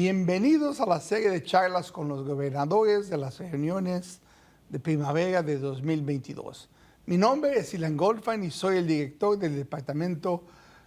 Bienvenidos a la serie de charlas con los gobernadores de las reuniones de primavera de 2022. Mi nombre es Ilan Goldfein y soy el director del Departamento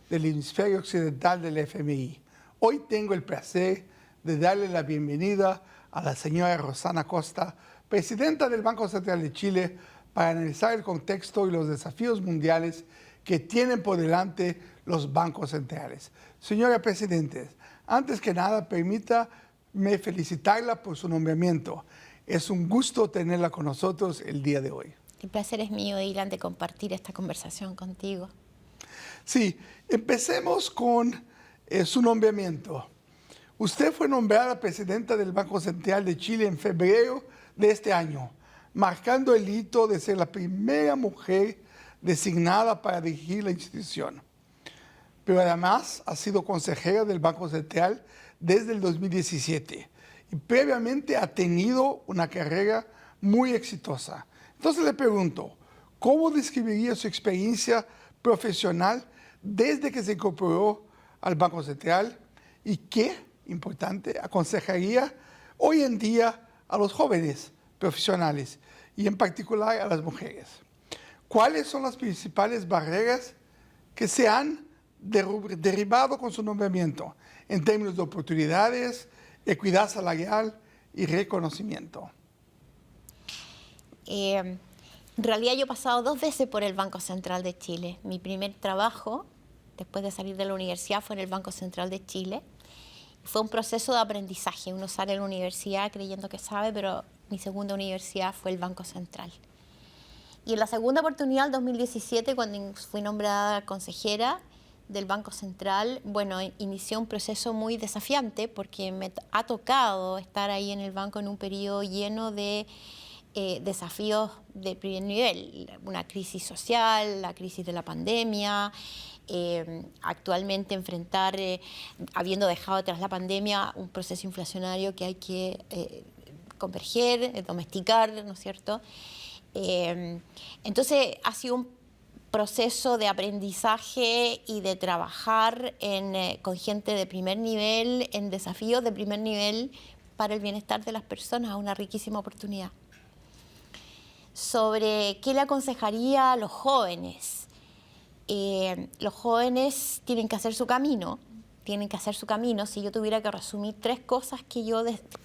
del Hemisferio Occidental del FMI. Hoy tengo el placer de darle la bienvenida a la señora Rosana Costa, presidenta del Banco Central de Chile, para analizar el contexto y los desafíos mundiales que tienen por delante los bancos centrales. Señora Presidenta, antes que nada, permítame felicitarla por su nombramiento. Es un gusto tenerla con nosotros el día de hoy. El placer es mío, Ilan, de compartir esta conversación contigo. Sí, empecemos con su nombramiento. Usted fue nombrada presidenta del Banco Central de Chile en febrero de este año, marcando el hito de ser la primera mujer designada para dirigir la institución. Pero además ha sido consejera del Banco Central desde el 2017 y previamente ha tenido una carrera muy exitosa. Entonces le pregunto, ¿cómo describiría su experiencia profesional desde que se incorporó al Banco Central y qué, importante, aconsejaría hoy en día a los jóvenes profesionales y en particular a las mujeres? ¿Cuáles son las principales barreras que se han derribado con su nombramiento en términos de oportunidades, equidad salarial y reconocimiento? En realidad yo he pasado 2 veces por el Banco Central de Chile. Mi primer trabajo, después de salir de la universidad, fue en el Banco Central de Chile. Fue un proceso de aprendizaje. Uno sale de la universidad creyendo que sabe, pero mi segunda universidad fue el Banco Central. Y en la segunda oportunidad, el 2017, cuando fui nombrada consejera del Banco Central, bueno, inicié un proceso muy desafiante porque me ha tocado estar ahí en el banco en un periodo lleno de desafíos de primer nivel. Una crisis social, la crisis de la pandemia, actualmente enfrentar, habiendo dejado atrás la pandemia, un proceso inflacionario que hay que converger, domesticar, ¿no es cierto? Entonces ha sido un proceso de aprendizaje y de trabajar con gente de primer nivel, en desafíos de primer nivel para el bienestar de las personas, una riquísima oportunidad. Sobre qué le aconsejaría a los jóvenes. Los jóvenes tienen que hacer su camino, Si yo tuviera que resumir 3 cosas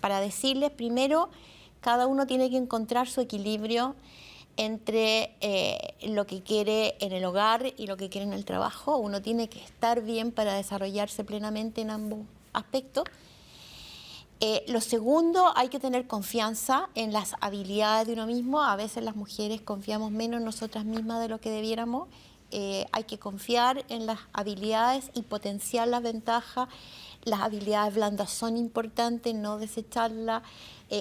para decirles, primero, cada uno tiene que encontrar su equilibrio entre lo que quiere en el hogar y lo que quiere en el trabajo. Uno tiene que estar bien para desarrollarse plenamente en ambos aspectos. Lo segundo, hay que tener confianza en las habilidades de uno mismo. A veces las mujeres confiamos menos en nosotras mismas de lo que debiéramos. Hay que confiar en las habilidades y potenciar las ventajas. Las habilidades blandas son importantes, no desecharlas.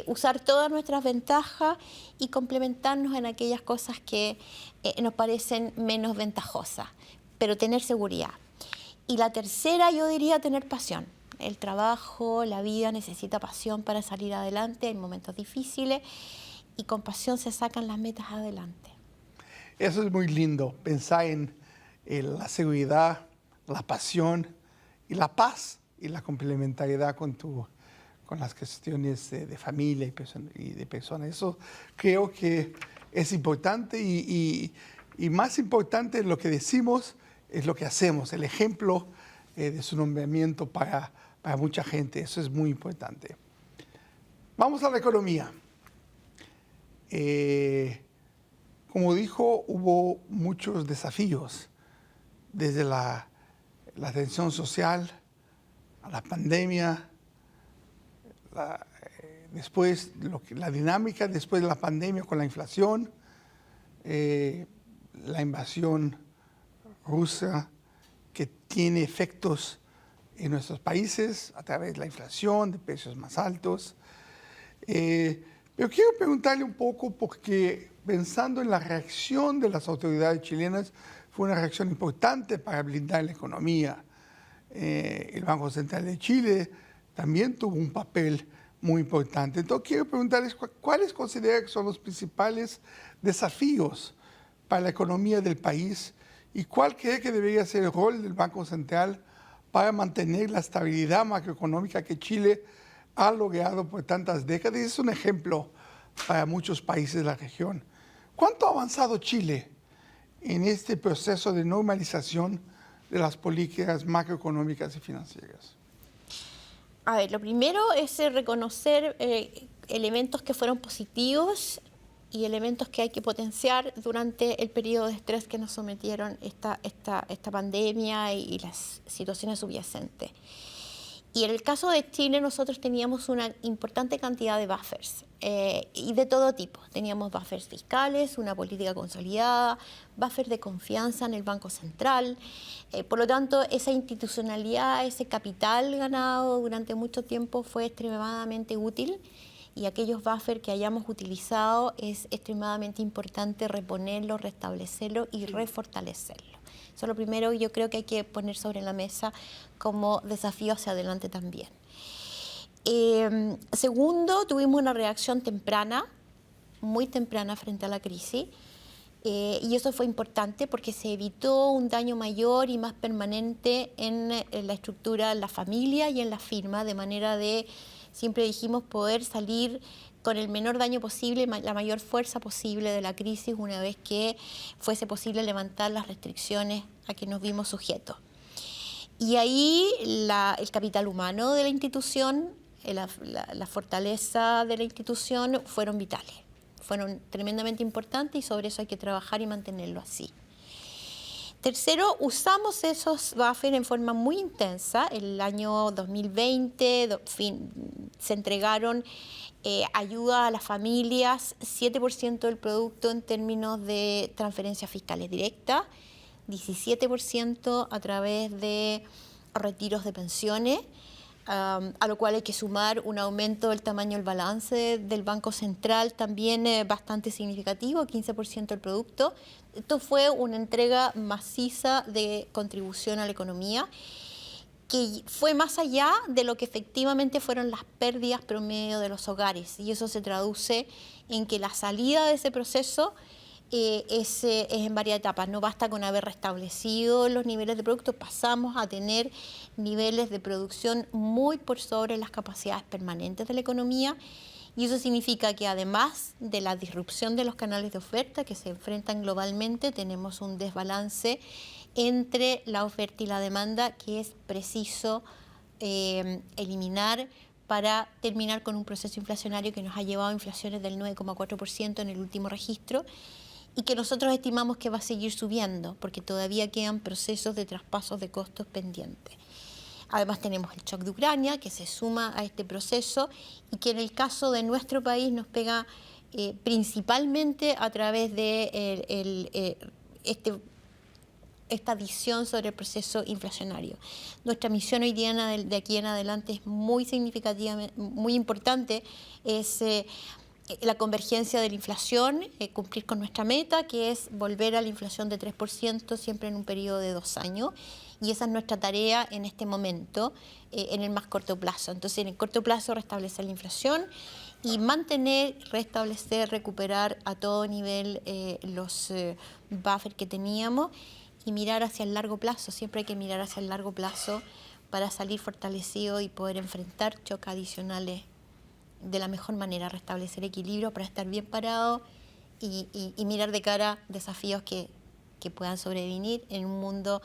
Usar todas nuestras ventajas y complementarnos en aquellas cosas que nos parecen menos ventajosas, pero tener seguridad. Y la tercera, yo diría, tener pasión. El trabajo, la vida necesita pasión para salir adelante en momentos difíciles y con pasión se sacan las metas adelante. Eso es muy lindo, pensar en la seguridad, la pasión y la paz y la complementariedad con las cuestiones de familia y de personas. Eso creo que es importante y más importante lo que decimos es lo que hacemos, el ejemplo de su nombramiento para mucha gente. Eso es muy importante. Vamos a la economía. Como dijo, hubo muchos desafíos, desde la tensión social a la pandemia, después la dinámica después de la pandemia con la inflación, la invasión rusa que tiene efectos en nuestros países a través de la inflación, de precios más altos. Pero quiero preguntarle un poco, porque pensando en la reacción de las autoridades chilenas, fue una reacción importante para blindar la economía. El Banco Central de Chile también tuvo un papel muy importante. Entonces quiero preguntarles cuáles considera que son los principales desafíos para la economía del país y cuál cree que debería ser el rol del Banco Central para mantener la estabilidad macroeconómica que Chile ha logrado por tantas décadas. Es un ejemplo para muchos países de la región. ¿Cuánto ha avanzado Chile en este proceso de normalización de las políticas macroeconómicas y financieras? A ver, lo primero es reconocer elementos que fueron positivos y elementos que hay que potenciar durante el periodo de estrés que nos sometieron esta pandemia y las situaciones subyacentes. Y en el caso de Chile nosotros teníamos una importante cantidad de buffers y de todo tipo. Teníamos buffers fiscales, una política consolidada, buffers de confianza en el Banco Central. Por lo tanto, esa institucionalidad, ese capital ganado durante mucho tiempo fue extremadamente útil. Y aquellos buffers que hayamos utilizado es extremadamente importante reponerlos, restablecerlos y refortalecerlos. Eso es lo primero que yo creo que hay que poner sobre la mesa como desafío hacia adelante también. Segundo, tuvimos una reacción temprana, muy temprana frente a la crisis. Y eso fue importante porque se evitó un daño mayor y más permanente en la estructura, en la familia y en la firma, de manera de, siempre dijimos, poder salir con el menor daño posible, la mayor fuerza posible de la crisis una vez que fuese posible levantar las restricciones a que nos vimos sujetos. Y ahí el capital humano de la institución, la fortaleza de la institución fueron vitales, fueron tremendamente importantes y sobre eso hay que trabajar y mantenerlo así. Tercero, usamos esos buffers en forma muy intensa. El año 2020 se entregaron ayuda a las familias, 7% del producto en términos de transferencias fiscales directas, 17% a través de retiros de pensiones, a lo cual hay que sumar un aumento del tamaño del balance del Banco Central también bastante significativo, 15% del producto. Esto fue una entrega maciza de contribución a la economía que fue más allá de lo que efectivamente fueron las pérdidas promedio de los hogares. Y eso se traduce en que la salida de ese proceso es en varias etapas. No basta con haber restablecido los niveles de producto, pasamos a tener niveles de producción muy por sobre las capacidades permanentes de la economía. Y eso significa que además de la disrupción de los canales de oferta que se enfrentan globalmente, tenemos un desbalance entre la oferta y la demanda que es preciso eliminar para terminar con un proceso inflacionario que nos ha llevado a inflaciones del 9,4% en el último registro y que nosotros estimamos que va a seguir subiendo porque todavía quedan procesos de traspasos de costos pendientes. Además tenemos el shock de Ucrania que se suma a este proceso y que en el caso de nuestro país nos pega principalmente a través de esta visión sobre el proceso inflacionario. Nuestra misión hoy día de aquí en adelante es muy significativa, muy importante, es la convergencia de la inflación, cumplir con nuestra meta, que es volver a la inflación de 3% siempre en un periodo de 2 años. Y esa es nuestra tarea en este momento, en el más corto plazo. Entonces, en el corto plazo, restablecer la inflación y mantener, restablecer, recuperar a todo nivel los buffers que teníamos y mirar hacia el largo plazo. Siempre hay que mirar hacia el largo plazo para salir fortalecido y poder enfrentar choques adicionales de la mejor manera, restablecer equilibrio para estar bien parado y mirar de cara desafíos que puedan sobrevenir en un mundo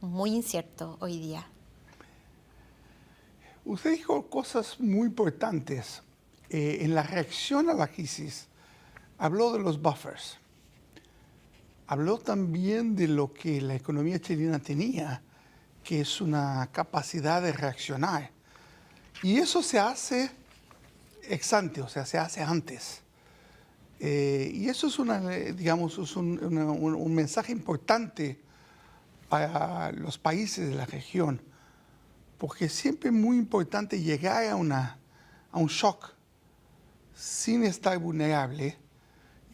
muy incierto hoy día. Usted dijo cosas muy importantes. En la reacción a la crisis, habló de los buffers. Habló también de lo que la economía chilena tenía, que es una capacidad de reaccionar. Y eso se hace ex ante, o sea, se hace antes. Y eso es, un mensaje importante para los países de la región, porque siempre es muy importante llegar a un shock sin estar vulnerable.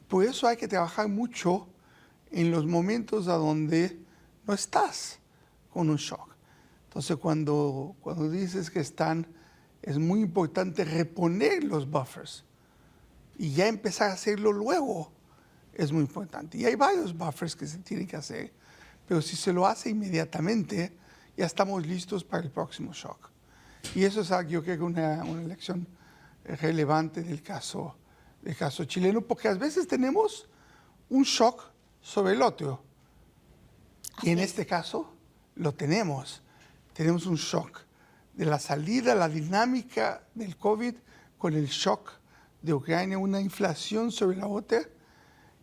Por eso hay que trabajar mucho en los momentos a donde no estás con un shock. Entonces, cuando dices que es muy importante reponer los buffers y ya empezar a hacerlo luego, es muy importante. Y hay varios buffers que se tienen que hacer, pero si se lo hace inmediatamente, ya estamos listos para el próximo shock. Y eso es algo, yo creo que una lección relevante del caso chileno, porque a veces tenemos un shock sobre el otro. Y en este caso lo tenemos. Tenemos un shock de la salida, la dinámica del COVID con el shock de Ucrania, una inflación sobre la otra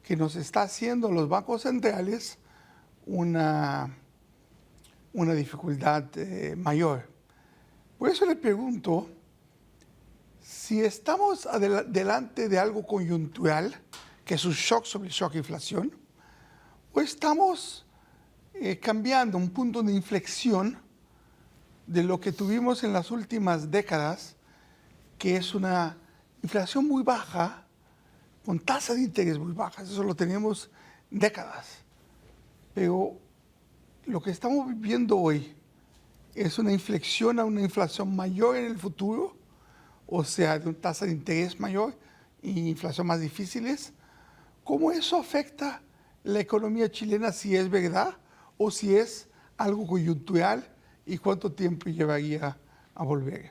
que nos está haciendo los bancos centrales una dificultad mayor. Por eso le pregunto si estamos delante de algo coyuntural, que es un shock sobre el shock de inflación, o estamos cambiando un punto de inflexión de lo que tuvimos en las últimas décadas, que es una inflación muy baja, con tasas de interés muy bajas. Eso lo tenemos décadas. Pero lo que estamos viviendo hoy es una inflexión a una inflación mayor en el futuro, o sea, de una tasa de interés mayor y inflación más difíciles. ¿Cómo eso afecta la economía chilena, si es verdad o si es algo coyuntural, y cuánto tiempo llevaría a volver?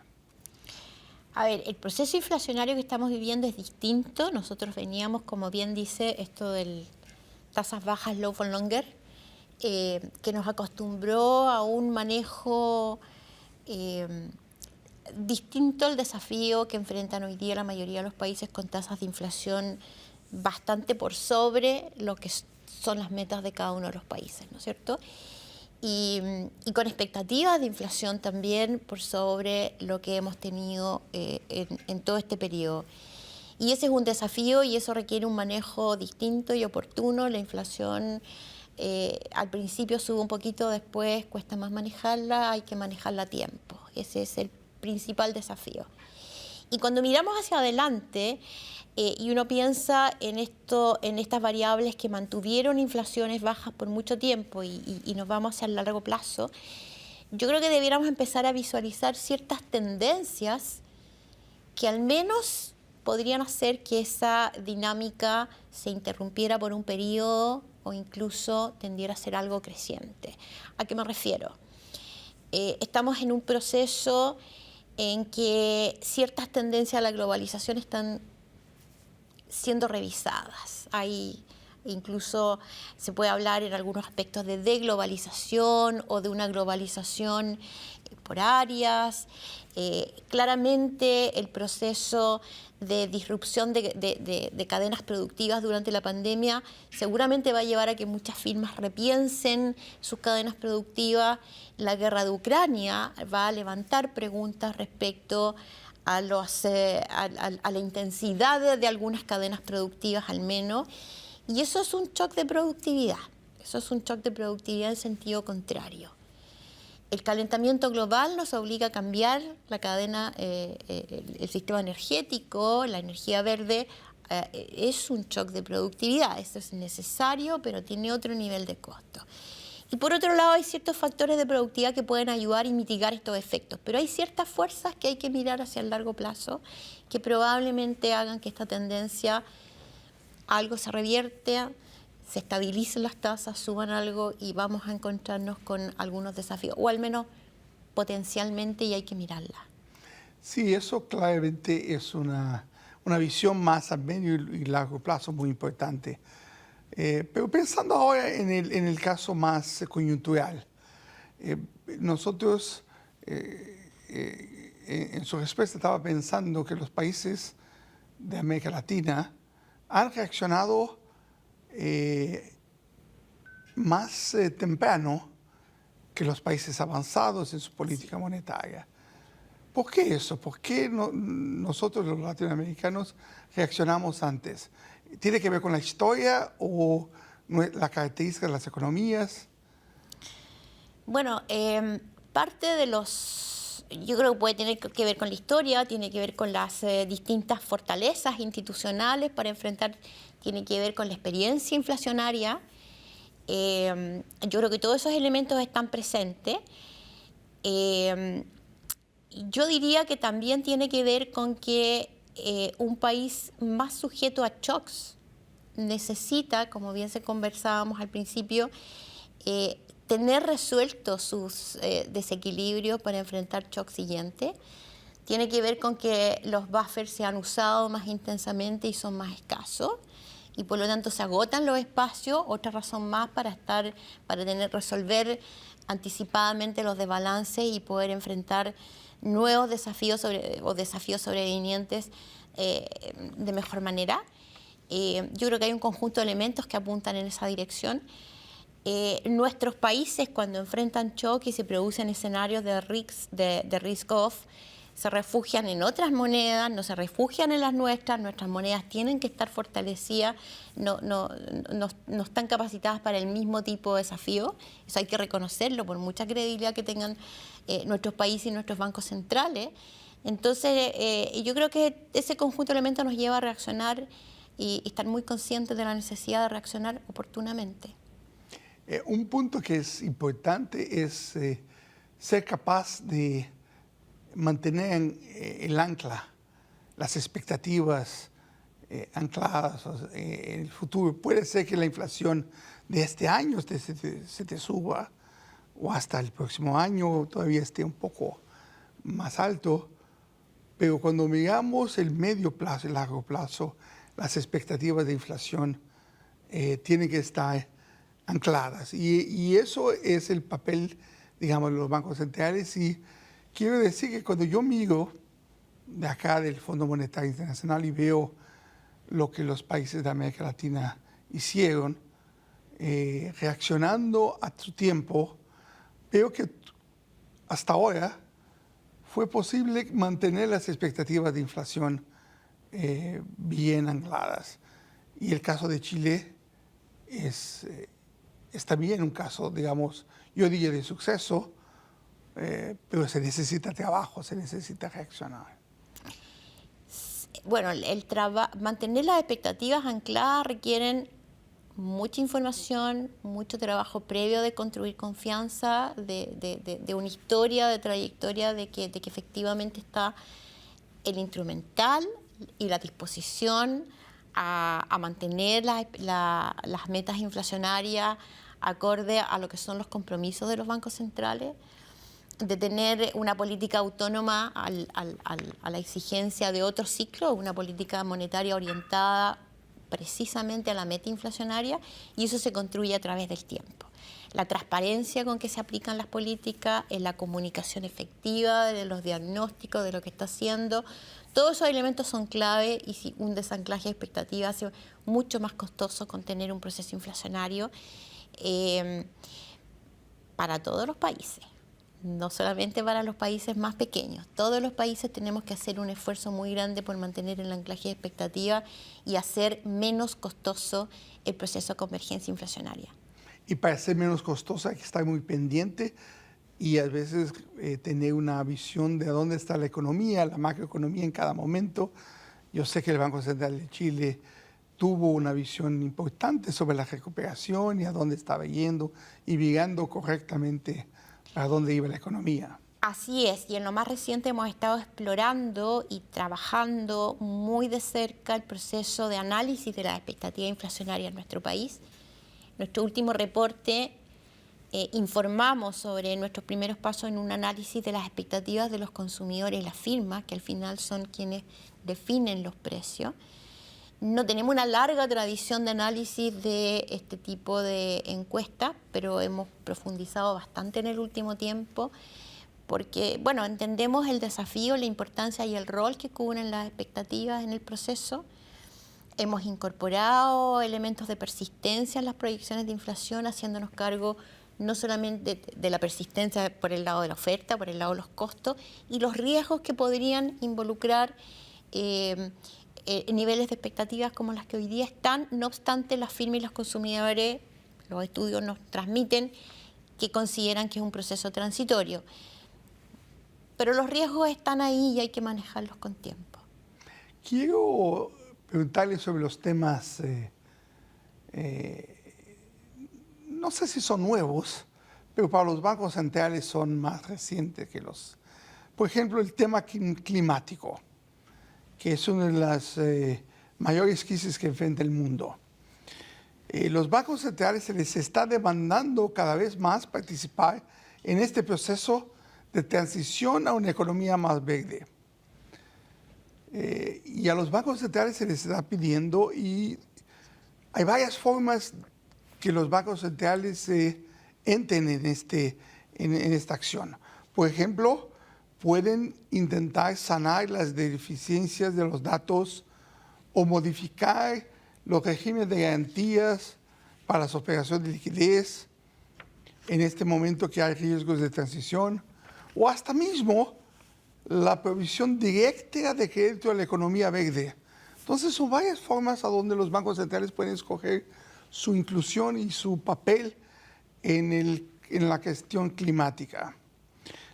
A ver, el proceso inflacionario que estamos viviendo es distinto. Nosotros veníamos, como bien dice, esto de tasas bajas, low for longer, que nos acostumbró a un manejo distinto al desafío que enfrentan hoy día la mayoría de los países con tasas de inflación bastante por sobre lo que son las metas de cada uno de los países, ¿no es cierto? Y con expectativas de inflación también por sobre lo que hemos tenido en todo este periodo. Y ese es un desafío y eso requiere un manejo distinto y oportuno. La inflación al principio sube un poquito, después cuesta más manejarla, hay que manejarla a tiempo. Ese es el principal desafío. Y cuando miramos hacia adelante y uno piensa en estas variables que mantuvieron inflaciones bajas por mucho tiempo y nos vamos hacia el largo plazo, yo creo que debiéramos empezar a visualizar ciertas tendencias que al menos podrían hacer que esa dinámica se interrumpiera por un periodo o incluso tendiera a ser algo creciente. ¿A qué me refiero? Estamos en un proceso en que ciertas tendencias a la globalización están siendo revisadas. Hay incluso se puede hablar en algunos aspectos de deglobalización o de una globalización por áreas. Claramente el proceso de disrupción de cadenas productivas durante la pandemia seguramente va a llevar a que muchas firmas repiensen sus cadenas productivas. La guerra de Ucrania va a levantar preguntas respecto a la intensidad de algunas cadenas productivas al menos, y eso es un shock de productividad. Eso es un shock de productividad en sentido contrario. El calentamiento global nos obliga a cambiar la cadena, el sistema energético, la energía verde, es un shock de productividad. Eso es necesario, pero tiene otro nivel de costo. Y por otro lado hay ciertos factores de productividad que pueden ayudar y mitigar estos efectos, pero hay ciertas fuerzas que hay que mirar hacia el largo plazo que probablemente hagan que esta tendencia algo se revierte, se estabilicen las tasas, suban algo y vamos a encontrarnos con algunos desafíos, o al menos potencialmente, y hay que mirarla. Sí, eso claramente es una visión más a medio y largo plazo muy importante. Pero pensando ahora en el caso más coyuntural, nosotros en su respuesta estaba pensando que los países de América Latina han reaccionado más temprano que los países avanzados en su política monetaria. ¿Por qué eso? ¿Por qué nosotros los latinoamericanos reaccionamos antes? ¿Tiene que ver con la historia o la característica de las economías? Bueno, parte de yo creo que puede tener que ver con la historia, tiene que ver con las distintas fortalezas institucionales para enfrentar, tiene que ver con la experiencia inflacionaria. Yo creo que todos esos elementos están presentes. Yo diría que también tiene que ver con que un país más sujeto a shocks necesita, como bien se conversábamos al principio, tener resueltos sus desequilibrios para enfrentar shock siguiente. Tiene que ver con que los buffers se han usado más intensamente y son más escasos y por lo tanto se agotan los espacios. Otra razón más para resolver anticipadamente los desbalances y poder enfrentar nuevos desafíos desafíos sobrevinientes de mejor manera. Yo creo que hay un conjunto de elementos que apuntan en esa dirección. Nuestros países, cuando enfrentan choque y se producen escenarios de risk off, se refugian en otras monedas, no se refugian en las nuestras monedas tienen que estar fortalecidas, no están capacitadas para el mismo tipo de desafío. Eso hay que reconocerlo por mucha credibilidad que tengan nuestros países y nuestros bancos centrales. Entonces, yo creo que ese conjunto de elementos nos lleva a reaccionar y estar muy conscientes de la necesidad de reaccionar oportunamente. Un punto que es importante es ser capaz de mantener el ancla, las expectativas ancladas en el futuro. Puede ser que la inflación de este año se te suba o hasta el próximo año todavía esté un poco más alto, pero cuando miramos el medio plazo y largo plazo, las expectativas de inflación tienen que estar ancladas. Y eso es el papel, digamos, de los bancos centrales. Y quiero decir que cuando yo miro de acá del Fondo Monetario Internacional y veo lo que los países de América Latina hicieron, reaccionando a su tiempo, veo que hasta ahora fue posible mantener las expectativas de inflación bien ancladas. Y el caso de Chile es también un caso, digamos, yo diría de suceso, pero se necesita trabajo, se necesita reaccionar. Bueno, mantener las expectativas ancladas requieren mucha información, mucho trabajo previo de construir confianza, de una historia, de trayectoria, de que efectivamente está el instrumental y la disposición a mantener las metas inflacionarias acorde a lo que son los compromisos de los bancos centrales, de tener una política autónoma a la exigencia de otro ciclo, una política monetaria orientada precisamente a la meta inflacionaria, y eso se construye a través del tiempo. La transparencia con que se aplican las políticas, en la comunicación efectiva de los diagnósticos, de lo que está haciendo, todos esos elementos son clave y si un desanclaje de expectativas hace mucho más costoso contener un proceso inflacionario para todos los países. No solamente para los países más pequeños. Todos los países tenemos que hacer un esfuerzo muy grande por mantener el anclaje de expectativa y hacer menos costoso el proceso de convergencia inflacionaria. Y para ser menos costoso hay que estar muy pendiente y a veces tener una visión de dónde está la economía, la macroeconomía en cada momento. Yo sé que el Banco Central de Chile tuvo una visión importante sobre la recuperación y a dónde estaba yendo y vigando correctamente a dónde iba la economía. Así es, y en lo más reciente hemos estado explorando y trabajando muy de cerca el proceso de análisis de la expectativa inflacionaria en nuestro país. Nuestro último reporte informamos sobre nuestros primeros pasos en un análisis de las expectativas de los consumidores y las firmas, que al final son quienes definen los precios. No tenemos una larga tradición de análisis de este tipo de encuestas, pero hemos profundizado bastante en el último tiempo porque, bueno, entendemos el desafío, la importancia y el rol que cubren las expectativas en el proceso. Hemos incorporado elementos de persistencia en las proyecciones de inflación, haciéndonos cargo no solamente de la persistencia por el lado de la oferta, por el lado de los costos y los riesgos que podrían involucrar niveles de expectativas como las que hoy día están. No obstante, las firmas y los consumidores, los estudios nos transmiten que consideran que es un proceso transitorio. Pero los riesgos están ahí y hay que manejarlos con tiempo. Quiero preguntarle sobre los temas, no sé si son nuevos, pero para los bancos centrales son más recientes que los... Por ejemplo, el tema climático, que es una de las mayores crisis que enfrenta el mundo. Los bancos centrales se les está demandando cada vez más participar en este proceso de transición a una economía más verde. Y a los bancos centrales se les está pidiendo, y hay varias formas que los bancos centrales entren en esta acción. Por ejemplo, pueden intentar sanar las deficiencias de los datos o modificar los regímenes de garantías para las operaciones de liquidez en este momento que hay riesgos de transición, o hasta mismo la provisión directa de crédito a la economía verde. Entonces son varias formas a donde los bancos centrales pueden escoger su inclusión y su papel en la cuestión climática.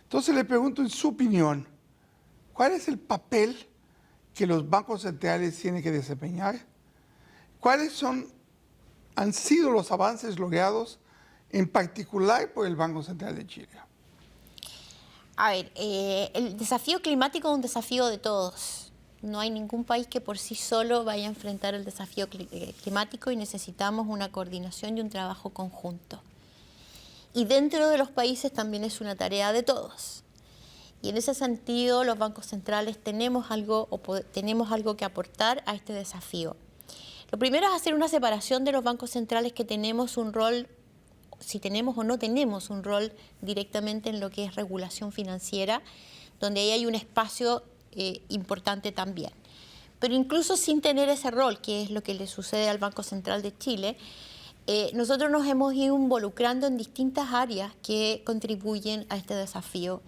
Entonces le pregunto, en su opinión, ¿cuál es el papel que los bancos centrales tienen que desempeñar? ¿Cuáles han sido los avances logrados, en particular por el Banco Central de Chile? A ver, el desafío climático es un desafío de todos. No hay ningún país que por sí solo vaya a enfrentar el desafío climático, y necesitamos una coordinación y un trabajo conjunto. Y dentro de los países también es una tarea de todos. Y en ese sentido, los bancos centrales tenemos algo que aportar a este desafío. Lo primero es hacer una separación de los bancos centrales que tenemos un rol, si tenemos o no tenemos un rol directamente en lo que es regulación financiera, donde ahí hay un espacio importante también. Pero incluso sin tener ese rol, que es lo que le sucede al Banco Central de Chile, nosotros nos hemos ido involucrando en distintas áreas que contribuyen a este desafío.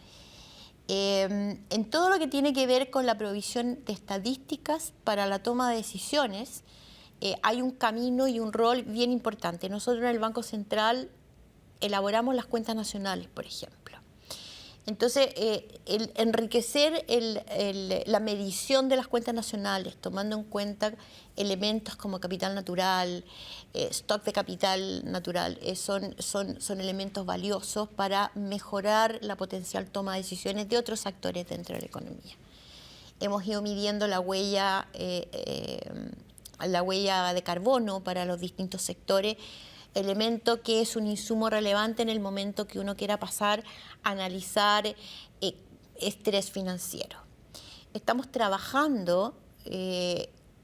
En todo lo que tiene que ver con la provisión de estadísticas para la toma de decisiones, hay un camino y un rol bien importante. Nosotros en el Banco Central elaboramos las cuentas nacionales, por ejemplo. Entonces, el enriquecer la medición de las cuentas nacionales, tomando en cuenta elementos como capital natural, stock de capital natural, son elementos valiosos para mejorar la potencial toma de decisiones de otros actores dentro de la economía. Hemos ido midiendo la huella de carbono para los distintos sectores, elemento que es un insumo relevante en el momento que uno quiera pasar a analizar estrés financiero. Estamos trabajando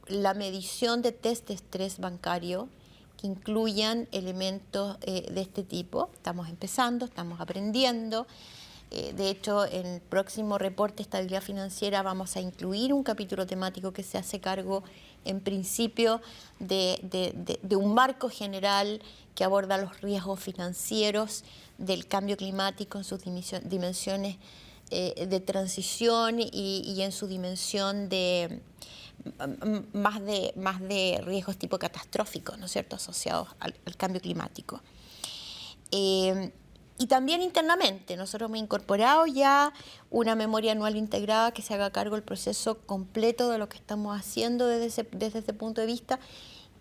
la medición de test de estrés bancario que incluyan elementos de este tipo. Estamos empezando, estamos aprendiendo. De hecho, en el próximo reporte de estabilidad financiera vamos a incluir un capítulo temático que se hace cargo, en principio, de un marco general que aborda los riesgos financieros del cambio climático en sus dimensiones de transición y en su dimensión más de riesgos tipo catastróficos, ¿no es cierto?, asociados al cambio climático. Y también internamente, nosotros hemos incorporado ya una memoria anual integrada que se haga cargo del proceso completo de lo que estamos haciendo desde ese punto de vista,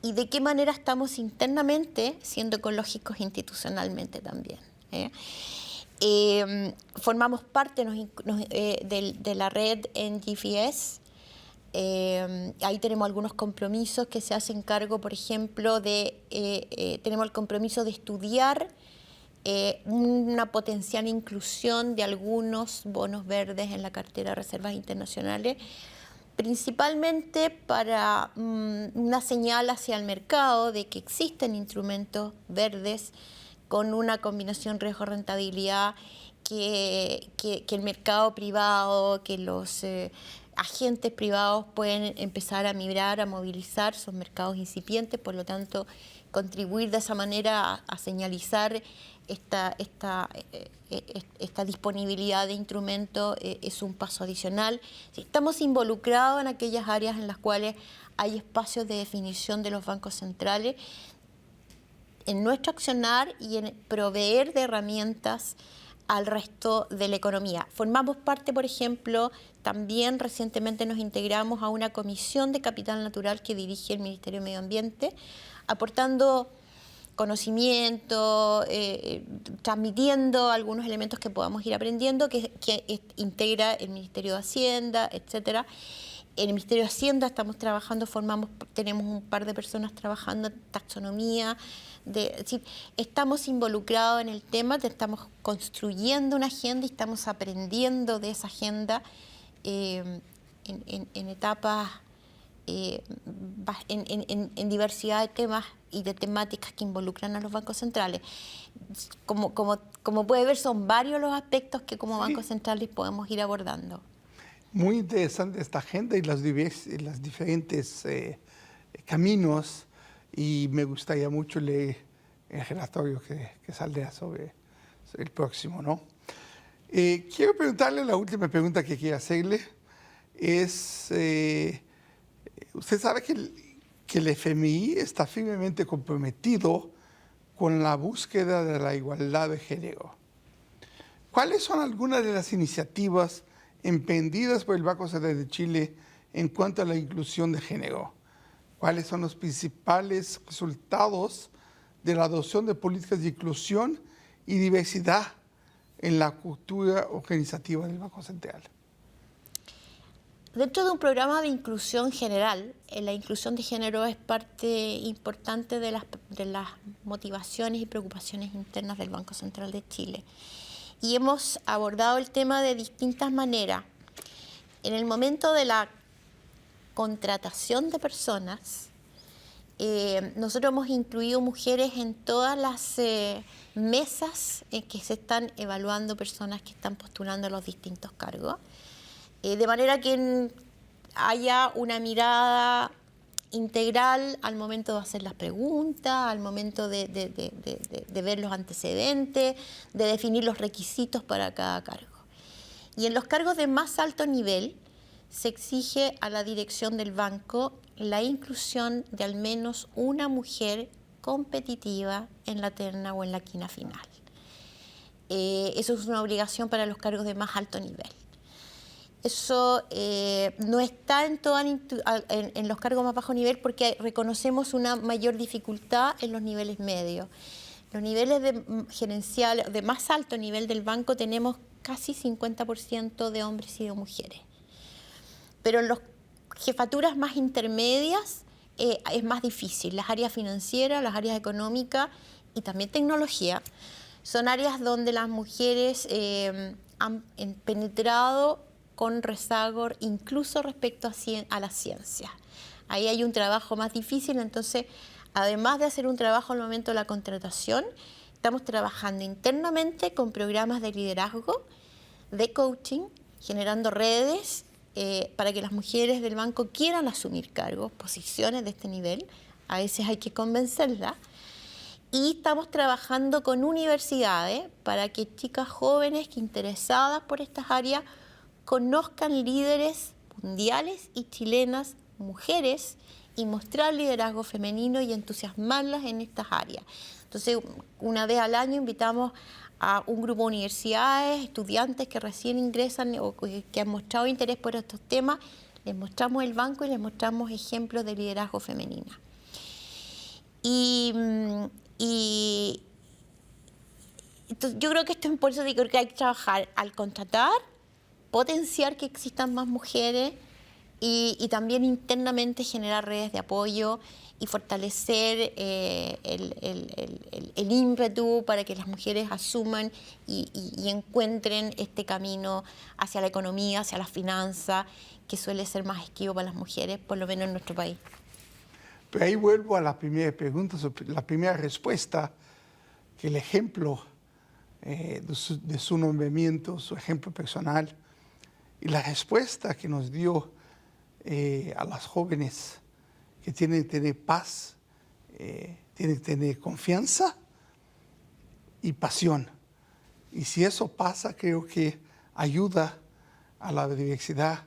y de qué manera estamos internamente siendo ecológicos institucionalmente también. Formamos parte de la red NGFS. Ahí tenemos algunos compromisos que se hacen cargo, por ejemplo, tenemos el compromiso de estudiar una potencial inclusión de algunos bonos verdes en la cartera de reservas internacionales, principalmente para una señal hacia el mercado de que existen instrumentos verdes con una combinación riesgo-rentabilidad que el mercado privado, que los agentes privados pueden empezar a migrar, a movilizar. Son mercados incipientes, por lo tanto, contribuir de esa manera a señalizar esta disponibilidad de instrumentos es un paso adicional. Estamos involucrados en aquellas áreas en las cuales hay espacios de definición de los bancos centrales, en nuestro accionar y en proveer de herramientas al resto de la economía. Formamos parte, por ejemplo, también recientemente nos integramos a una comisión de capital natural que dirige el Ministerio de Medio Ambiente, aportando conocimiento, transmitiendo algunos elementos que podamos ir aprendiendo, que integra el Ministerio de Hacienda, etcétera. En el Ministerio de Hacienda estamos trabajando, tenemos un par de personas trabajando en taxonomía. Es decir, estamos involucrados en el tema, estamos construyendo una agenda y estamos aprendiendo de esa agenda en etapas, en diversidad de temas y de temáticas que involucran a los bancos centrales. Como puede ver, son varios los aspectos que como bancos centrales podemos ir abordando. Muy interesante esta agenda y los diferentes caminos, y me gustaría mucho leer el relatorio que saldrá sobre el próximo, ¿no? Quiero preguntarle, la última pregunta que quiero hacerle es, usted sabe que el FMI está firmemente comprometido con la búsqueda de la igualdad de género. ¿Cuáles son algunas de las iniciativas emprendidas por el Banco Central de Chile en cuanto a la inclusión de género? ¿Cuáles son los principales resultados de la adopción de políticas de inclusión y diversidad en la cultura organizativa del Banco Central? Dentro de un programa de inclusión general, la inclusión de género es parte importante de las motivaciones y preocupaciones internas del Banco Central de Chile. Y hemos abordado el tema de distintas maneras. En el momento de la contratación de personas, nosotros hemos incluido mujeres en todas las mesas en que se están evaluando personas que están postulando a los distintos cargos, de manera que haya una mirada integral al momento de hacer las preguntas, al momento de ver los antecedentes, de definir los requisitos para cada cargo. Y en los cargos de más alto nivel se exige a la dirección del banco la inclusión de al menos una mujer competitiva en la terna o en la quina final. Eso es una obligación para los cargos de más alto nivel. Eso no está en los cargos más bajo nivel porque reconocemos una mayor dificultad en los niveles medios. Los niveles gerenciales de más alto nivel del banco tenemos casi 50% de hombres y de mujeres. Pero en las jefaturas más intermedias es más difícil. Las áreas financieras, las áreas económicas y también tecnología son áreas donde las mujeres han penetrado con rezago incluso respecto a la ciencia. Ahí hay un trabajo más difícil, entonces, además de hacer un trabajo al momento de la contratación, estamos trabajando internamente con programas de liderazgo, de coaching, generando redes para que las mujeres del banco quieran asumir cargos, posiciones de este nivel. A veces hay que convencerlas. Y estamos trabajando con universidades para que chicas jóvenes que interesadas por estas áreas conozcan líderes mundiales y chilenas, mujeres, y mostrar liderazgo femenino y entusiasmarlas en estas áreas. Entonces, una vez al año invitamos a un grupo de universidades, estudiantes que recién ingresan o que han mostrado interés por estos temas, les mostramos el banco y les mostramos ejemplos de liderazgo femenino. Entonces, yo creo que esto es por eso digo que hay que trabajar al contratar, potenciar que existan más mujeres y también internamente generar redes de apoyo y fortalecer el ímpetu para que las mujeres asuman y encuentren este camino hacia la economía, hacia las finanzas, que suele ser más esquivo para las mujeres, por lo menos en nuestro país. Pero ahí vuelvo a la primera pregunta, la primera respuesta, que el ejemplo de su nombramiento, su ejemplo personal, y la respuesta que nos dio a las jóvenes que tienen que tener paz, tienen que tener confianza y pasión. Y si eso pasa, creo que ayuda a la diversidad,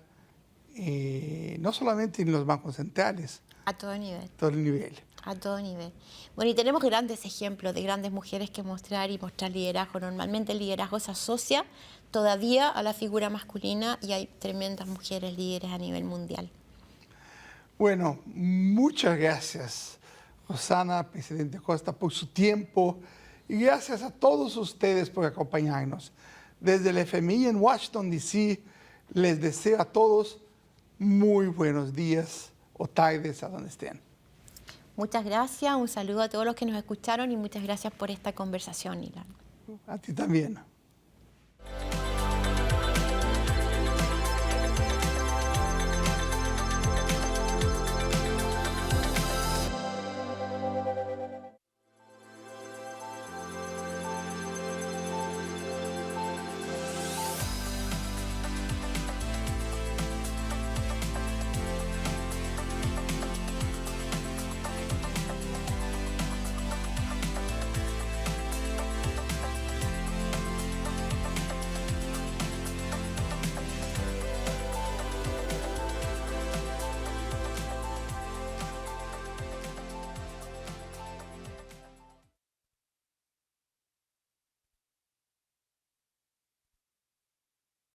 no solamente en los bancos centrales. A todo nivel. Todo el nivel. A todo nivel. Bueno, y tenemos grandes ejemplos de grandes mujeres que mostrar y mostrar liderazgo. Normalmente el liderazgo se asocia todavía a la figura masculina y hay tremendas mujeres líderes a nivel mundial. Bueno, muchas gracias, Rosana, Presidente Costa, por su tiempo y gracias a todos ustedes por acompañarnos. Desde el FMI en Washington, D.C., les deseo a todos muy buenos días o tardes a donde estén. Muchas gracias, un saludo a todos los que nos escucharon y muchas gracias por esta conversación, Ilan. A ti también.